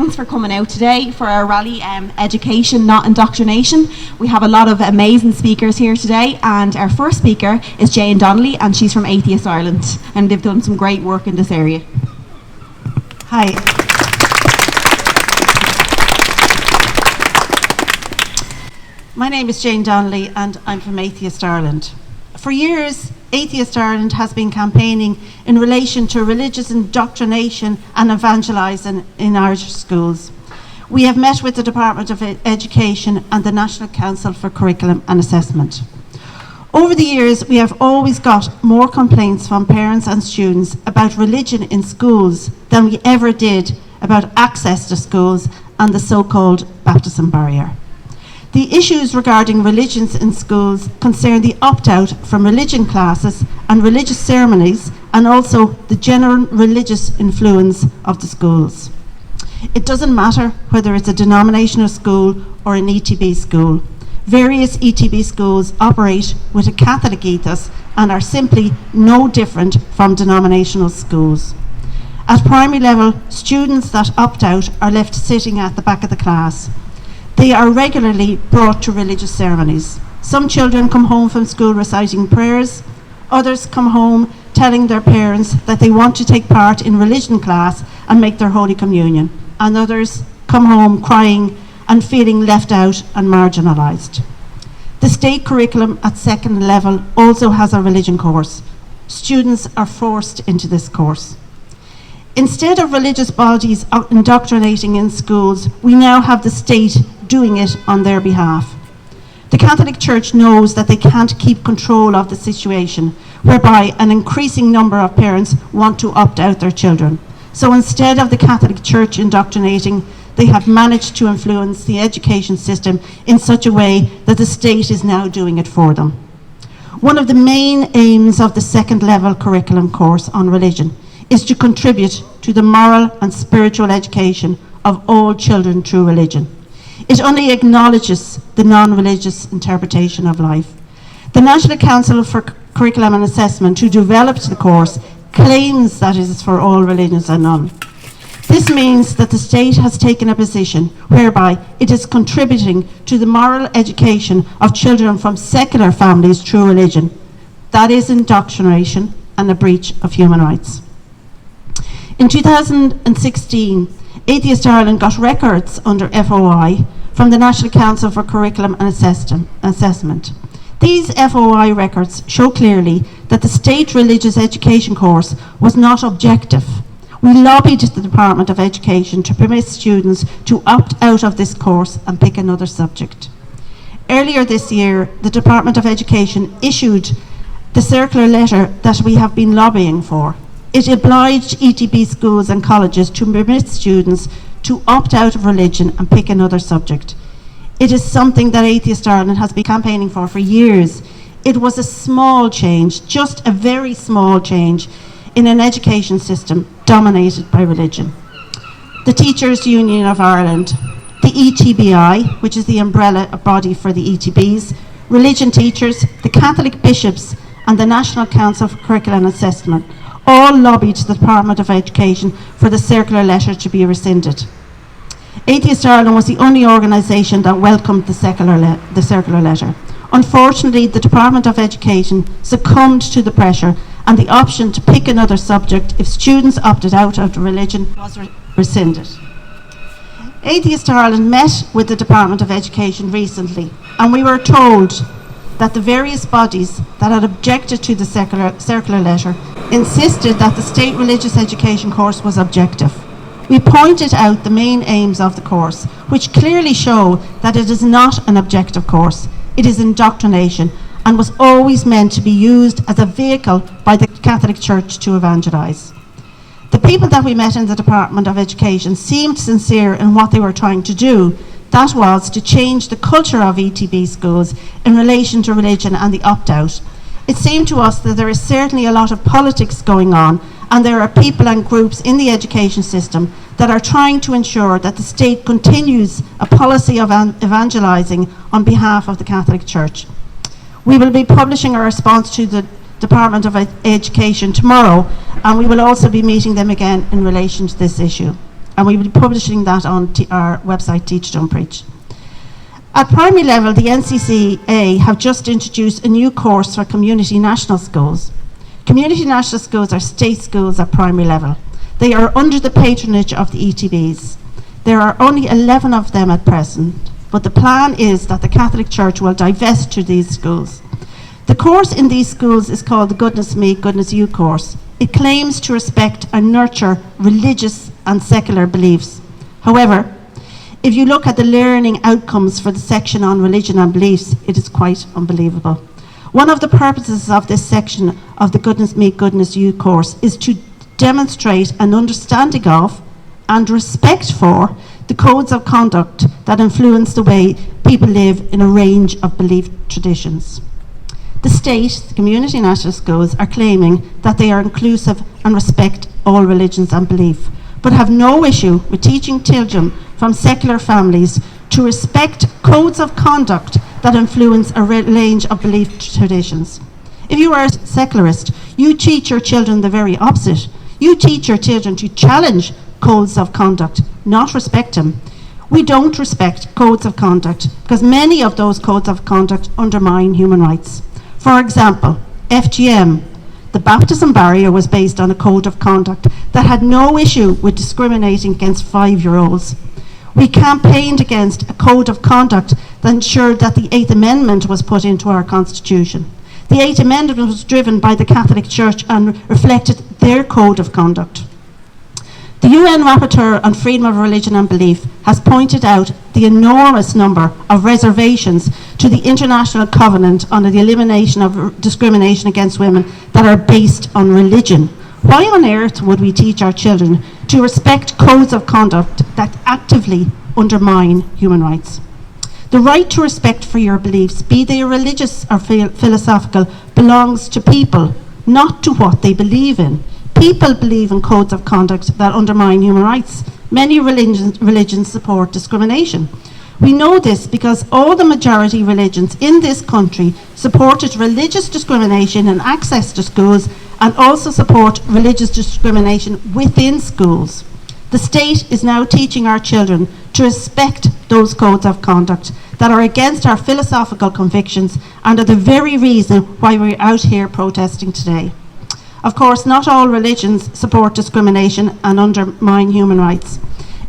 thanks for coming out today for our rally, Education, Not Indoctrination. We have a lot of amazing speakers here today, and our first speaker is Jane Donnelly, and she's from Atheist Ireland, and they've done some great work in this area. Hi. My name is Jane Donnelly and I'm from Atheist Ireland. For years, Atheist Ireland has been campaigning in relation to religious indoctrination and evangelising in Irish schools. We have met with the Department of Education and the National Council for Curriculum and Assessment. Over the years, we have always got more complaints from parents and students about religion in schools than we ever did about access to schools and the so-called baptism barrier. The issues regarding religions in schools concern the opt-out from religion classes and religious ceremonies, and also the general religious influence of the schools. It doesn't matter whether it's a denominational school or an ETB school. Various ETB schools operate with a Catholic ethos and are simply no different from denominational schools. At primary level, students that opt out are left sitting at the back of the class. They are regularly brought to religious ceremonies. Some children come home from school reciting prayers. Others come home telling their parents that they want to take part in religion class and make their Holy Communion. And others come home crying and feeling left out and marginalised. The state curriculum at second level also has a religion course. Students are forced into this course. Instead of religious bodies indoctrinating in schools, we now have the state doing it on their behalf. The Catholic Church knows that they can't keep control of the situation, whereby an increasing number of parents want to opt out their children. So instead of the Catholic Church indoctrinating, they have managed to influence the education system in such a way that the state is now doing it for them. One of the main aims of the second level curriculum course on religion is to contribute to the moral and spiritual education of all children through religion. It only acknowledges the non-religious interpretation of life. The National Council for Curriculum and Assessment, who developed the course, claims that it is for all religions and none. This means that the state has taken a position whereby it is contributing to the moral education of children from secular families through religion. That is indoctrination and a breach of human rights. In 2016, Atheist Ireland got records under FOI from the National Council for Curriculum and Assessment. These FOI records show clearly that the state religious education course was not objective. We lobbied the Department of Education to permit students to opt out of this course and pick another subject. Earlier this year, the Department of Education issued the circular letter that we have been lobbying for. It obliged ETB schools and colleges to permit students to opt out of religion and pick another subject. It is something that Atheist Ireland has been campaigning for years. It was a small change, just a very small change, in an education system dominated by religion. The Teachers Union of Ireland, the ETBI, which is the umbrella body for the ETBs, religion teachers, the Catholic bishops, and the National Council for Curriculum and Assessment all lobbied the Department of Education for the circular letter to be rescinded. Atheist Ireland was the only organisation that welcomed the circular letter. Unfortunately, the Department of Education succumbed to the pressure, and the option to pick another subject if students opted out of the religion was rescinded. Atheist Ireland met with the Department of Education recently, and we were told that the various bodies that had objected to the circular letter insisted that the state religious education course was objective. We pointed out the main aims of the course, which clearly show that it is not an objective course. It is indoctrination and was always meant to be used as a vehicle by the Catholic Church to evangelise. The people that we met in the Department of Education seemed sincere in what they were trying to do. That was to change the culture of ETB schools in relation to religion and the opt-out. It seemed to us that there is certainly a lot of politics going on, and there are people and groups in the education system that are trying to ensure that the state continues a policy of evangelising on behalf of the Catholic Church. We will be publishing a response to the Department of Education tomorrow, and we will also be meeting them again in relation to this issue. and we will be publishing that on our website, Teach Don't Preach. At primary level, the NCCA have just introduced a new course for community national schools. Community national schools are state schools at primary level. They are under the patronage of the ETBs. There are only 11 of them at present, but the plan is that the Catholic Church will divest to these schools. The course in these schools is called the Goodness Me, Goodness You course. It claims to respect and nurture religious and secular beliefs. However, if you look at the learning outcomes for the section on religion and beliefs, it is quite unbelievable. One of the purposes of this section of the Goodness Me, Goodness You course is to demonstrate an understanding of and respect for the codes of conduct that influence the way people live in a range of belief traditions. The state, the community national schools, are claiming that they are inclusive and respect all religions and belief, but have no issue with teaching children from secular families to respect codes of conduct that influence a range of belief traditions. If you are a secularist, you teach your children the very opposite. You teach your children to challenge codes of conduct, not respect them. We don't respect codes of conduct because many of those codes of conduct undermine human rights. For example, FGM, the baptism barrier, was based on a code of conduct that had no issue with discriminating against 5-year-olds. We campaigned against a code of conduct that ensured that the 8th Amendment was put into our Constitution. The 8th Amendment was driven by the Catholic Church and reflected their code of conduct. The UN Rapporteur on Freedom of Religion and Belief has pointed out the enormous number of reservations to the International Covenant on the Elimination of Discrimination Against Women that are based on religion. Why on earth would we teach our children to respect codes of conduct that actively undermine human rights? The right to respect for your beliefs, be they religious or philosophical, belongs to people, not to what they believe in. People believe in codes of conduct that undermine human rights. Many religions support discrimination. We know this because all the majority religions in this country supported religious discrimination in access to schools and also support religious discrimination within schools. The state is now teaching our children to respect those codes of conduct that are against our philosophical convictions and are the very reason why we're out here protesting today. Of course, not all religions support discrimination and undermine human rights.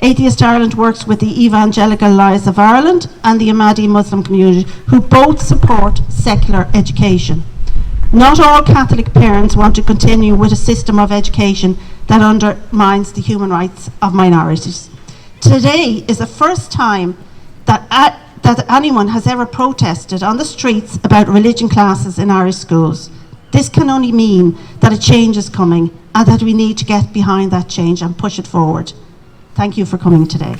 Atheist Ireland works with the Evangelical Alliance of Ireland and the Ahmadi Muslim community, who both support secular education. Not all Catholic parents want to continue with a system of education that undermines the human rights of minorities. Today is the first time that anyone has ever protested on the streets about religion classes in Irish schools. This can only mean that a change is coming and that we need to get behind that change and push it forward. Thank you for coming today.